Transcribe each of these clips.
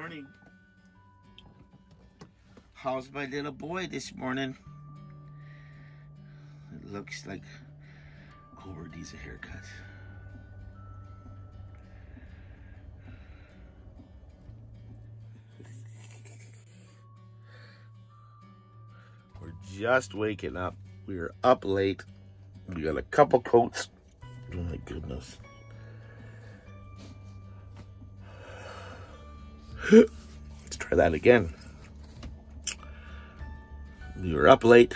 morning. How's my little boy this morning? It looks like Colbert needs a haircut. We're just waking up. We are up late. We got a couple coats. Oh my goodness. Let's try that again. We were up late.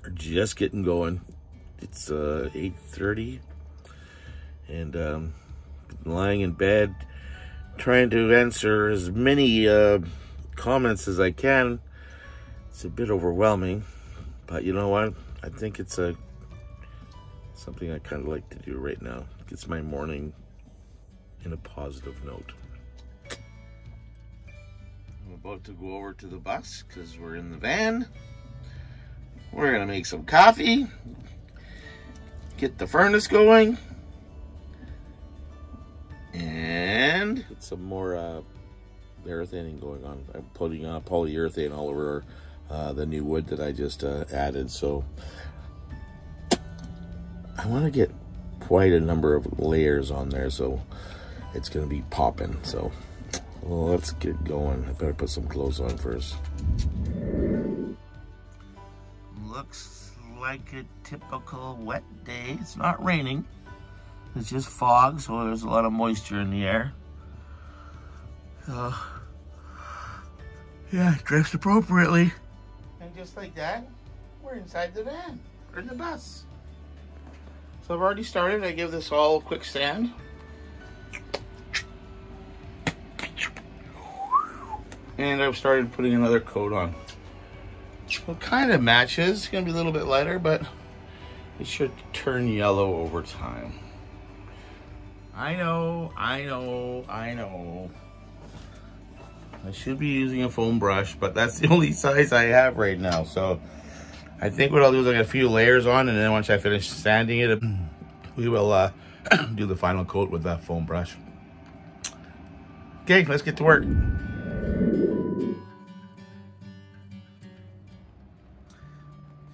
We're just getting going. It's 8:30, and lying in bed trying to answer as many comments as I can. It's a bit overwhelming, but you know what? I think it's something I kind of like to do right now. It gets my morning in a positive note. I'm about to go over to the bus because we're in the van. We're gonna make some coffee, get the furnace going, and get some more urethaning going on. I'm putting polyurethane all over the new wood that I just added. So I want to get quite a number of layers on there, so it's gonna be popping. So well, let's get going. I better put some clothes on first. Looks like a typical wet day. It's not raining. It's just fog, so there's a lot of moisture in the air. Yeah, dressed appropriately. And just like that, we're inside the van, or in the bus. So I've already started. I give this all a quick sand. And I've started putting another coat on. It kind of matches. It's going to be a little bit lighter, but it should turn yellow over time. I know. I should be using a foam brush, but that's the only size I have right now. So I think what I'll do is I'll get a few layers on, and then once I finish sanding it, we will do the final coat with that foam brush. Okay, let's get to work.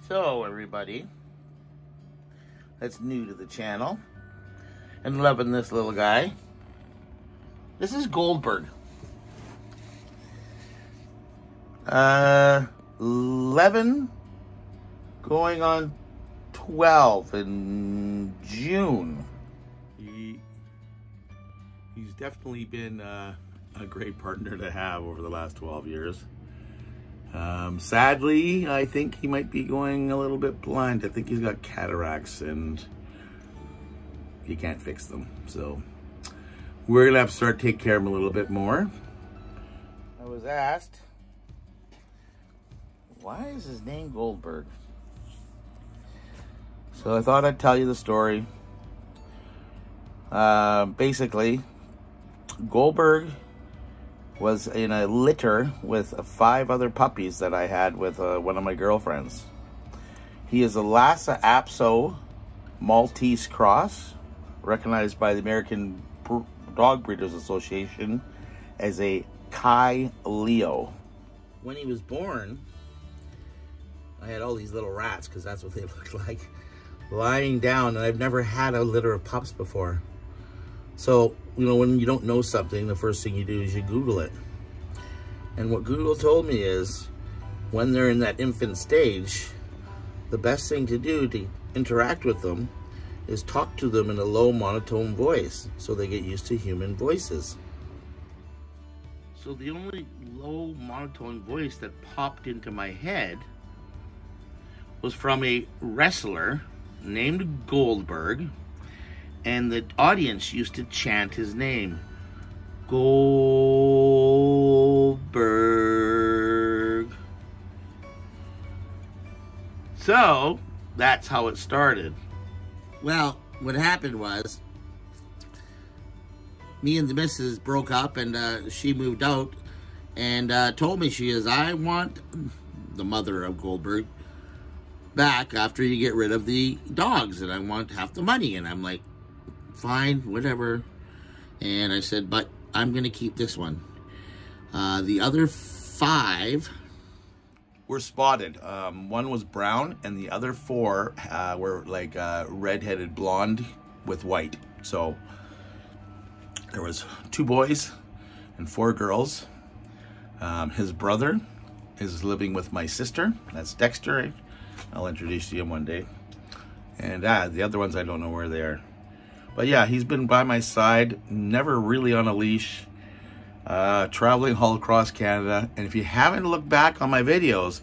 So everybody that's new to the channel and loving this little guy, this is Goldberg. 11 going on 12 in June. He's definitely been a great partner to have over the last 12 years. Sadly, I think he might be going a little bit blind. I think he's got cataracts and he can't fix them. So we're gonna have to start taking care of him a little bit more. I was asked, why is his name Goldberg? So I thought I'd tell you the story. Basically, Goldberg was in a litter with 5 other puppies that I had with one of my girlfriends. He is a Lhasa Apso Maltese cross, recognized by the American Dog Breeders Association as a Kai Leo. When he was born, I had all these little rats, because that's what they looked like, lying down, and I've never had a litter of pups before. So, you know, when you don't know something, the first thing you do is you Google it. And what Google told me is, when they're in that infant stage, the best thing to do to interact with them is talk to them in a low monotone voice, so they get used to human voices. So the only low monotone voice that popped into my head was from a wrestler named Goldberg, and the audience used to chant his name, Goldberg. So that's how it started. Well, what happened was, me and the missus broke up, and she moved out and told me, she is, I want the mother of Goldberg back after you get rid of the dogs, and I want half the money. And I'm like, fine, whatever. And I said, but I'm gonna keep this one. The other 5 were spotted. One was brown, and the other 4 were like red-headed blonde with white. So there was 2 boys and 4 girls. His brother is living with my sister. That's Dexter. I'll introduce you to him one day. And the other ones, I don't know where they are. But yeah, he's been by my side, never really on a leash, traveling all across Canada. And if you haven't looked back on my videos,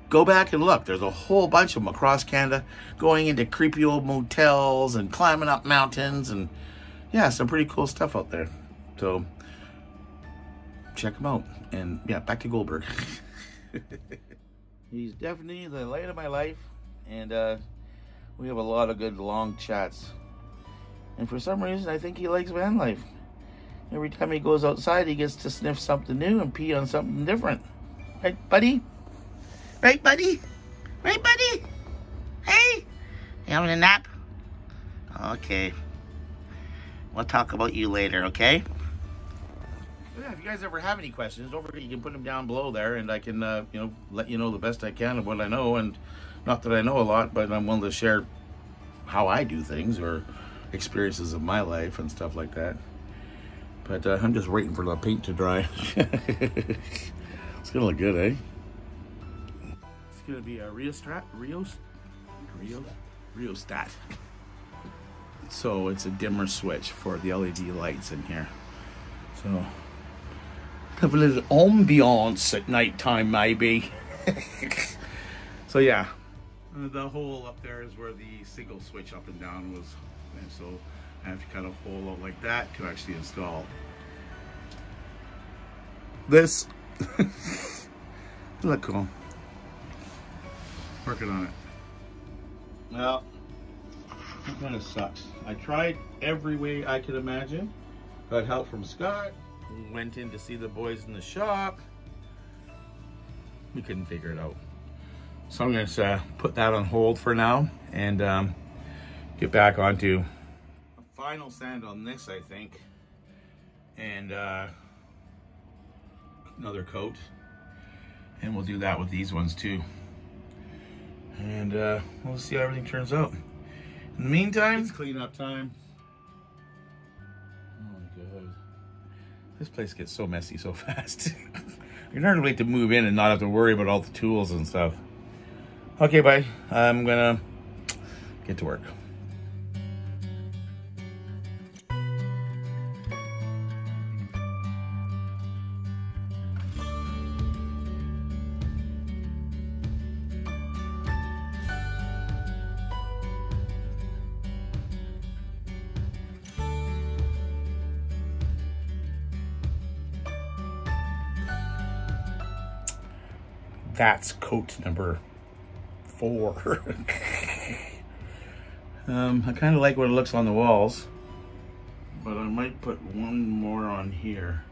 go back and look. There's a whole bunch of them across Canada, going into creepy old motels and climbing up mountains. And yeah, some pretty cool stuff out there. So check them out. And yeah, back to Goldberg. He's definitely the light of my life. And we have a lot of good long chats. And for some reason, I think he likes van life. Every time he goes outside, he gets to sniff something new and pee on something different. Right, buddy? Right, buddy? Right, buddy? Hey? You having a nap? Okay. We'll talk about you later, okay? Yeah, if you guys ever have any questions, don't forget you can put them down below there, and I can, you know, let you know the best I can of what I know. And not that I know a lot, but I'm willing to share how I do things or experiences of my life and stuff like that. But I'm just waiting for the paint to dry. It's gonna look good, eh? It's gonna be a rheostat. So it's a dimmer switch for the LED lights in here. So have a little ambiance at night time, maybe. So yeah, the hole up there is where the single switch up and down was, and so I have to cut a hole out like that to actually install this. Look cool. Working on it. Well, it kind of sucks. I tried every way I could imagine. Got help from Scott. Went in to see the boys in the shop. We couldn't figure it out. So I'm going to put that on hold for now and get back onto a final sand on this, I think. And another coat. And we'll do that with these ones too. And we'll see how everything turns out. In the meantime, it's cleanup time. Oh my God. This place gets so messy so fast. You're not ready to move in and not have to worry about all the tools and stuff. Okay, bye. I'm gonna get to work. That's coat number 4. I kind of like what it looks on the walls, but I might put one more on here.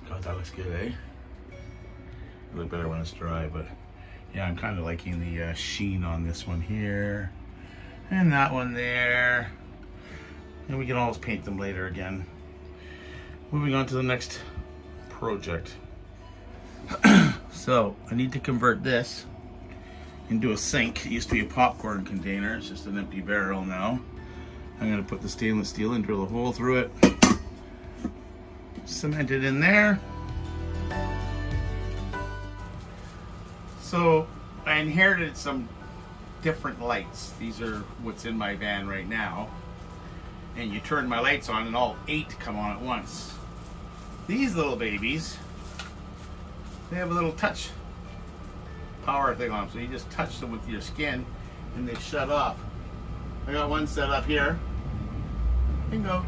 God, that looks good, eh? It'll look better when it's dry, but yeah, I'm kind of liking the sheen on this one here, and that one there. And we can always paint them later again. Moving on to the next project. So I need to convert this into a sink. It used to be a popcorn container. It's just an empty barrel now. I'm gonna put the stainless steel in, drill a hole through it, cement it in there. So I inherited some different lights. These are what's in my van right now. And you turn my lights on and all 8 come on at once. These little babies, they have a little touch power thing on them, so you just touch them with your skin and they shut off. I got one set up here. Bingo.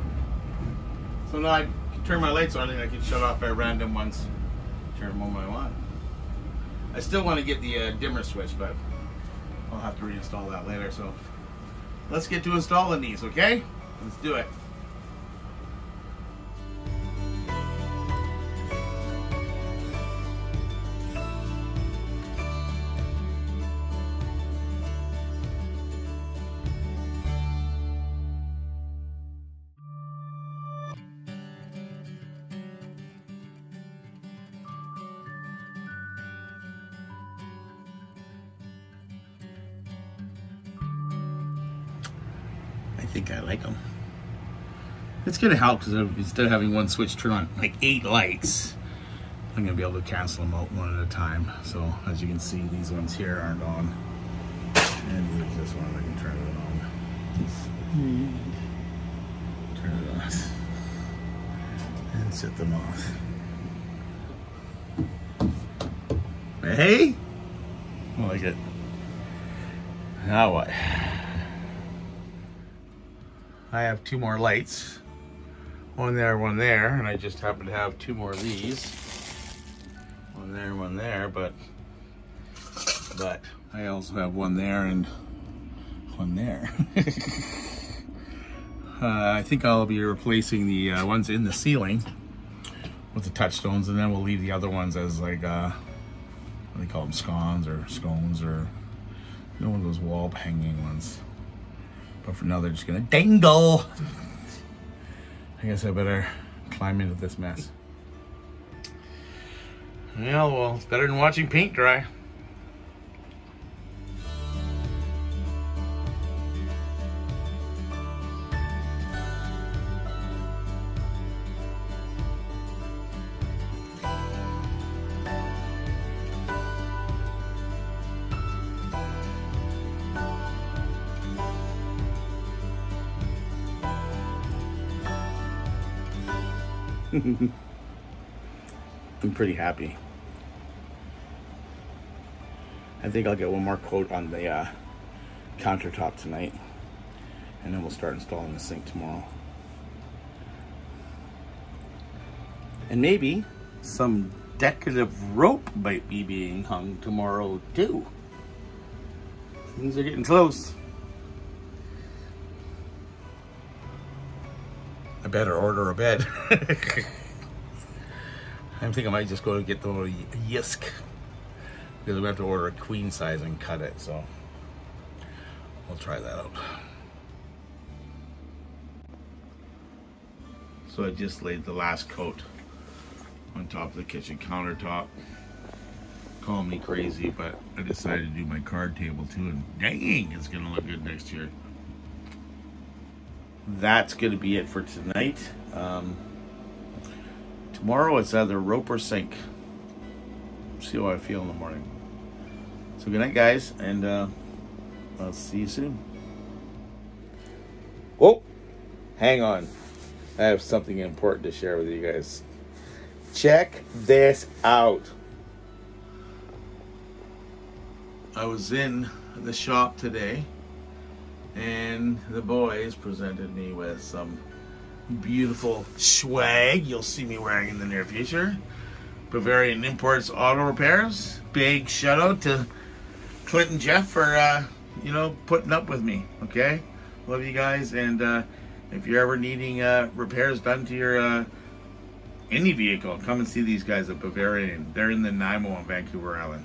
So now I can turn my lights on and I can shut off by random ones. Turn them on when I want. I still want to get the dimmer switch, but I'll have to reinstall that later. So let's get to installing these, okay? Let's do it. think I like them. It's gonna help because instead of having one switch turn on like 8 lights, I'm gonna be able to cancel them out one at a time. So as you can see, these ones here aren't on, and there's this one I can turn it on. Turn it on and set them off. Hey, I like it. Now what? I have 2 more lights. One there, and I just happen to have 2 more of these. One there, one there, but I also have one there and one there. I think I'll be replacing the ones in the ceiling with the touchstones, and then we'll leave the other ones as like what do they call them, scones, or you know, one of those wall hanging ones. But for now, they're just gonna dangle. I guess I better climb into this mess. Yeah, well, it's better than watching paint dry. I'm pretty happy. I think I'll get one more coat on the countertop tonight, and then we'll start installing the sink tomorrow. And maybe some decorative rope might be being hung tomorrow too. Things are getting close. I better order a bed. I think I might just go to get the Yisk, because I'm going to have to order a queen size and cut it, so we'll try that out. So I just laid the last coat on top of the kitchen countertop. Call me crazy, but I decided to do my card table too, and dang, it's going to look good next year. That's going to be it for tonight. Tomorrow it's either rope or sink. See how I feel in the morning. So good night, guys, and I'll see you soon. Oh, hang on. I have something important to share with you guys. Check this out. I was in the shop today, and the boys presented me with some beautiful swag you'll see me wearing in the near future. Bavarian Imports Auto Repairs. Big shout out to Clint and Jeff for you know, putting up with me. Okay, love you guys, and if you're ever needing repairs done to your any vehicle, come and see these guys at Bavarian. They're in the Nanaimo on Vancouver Island.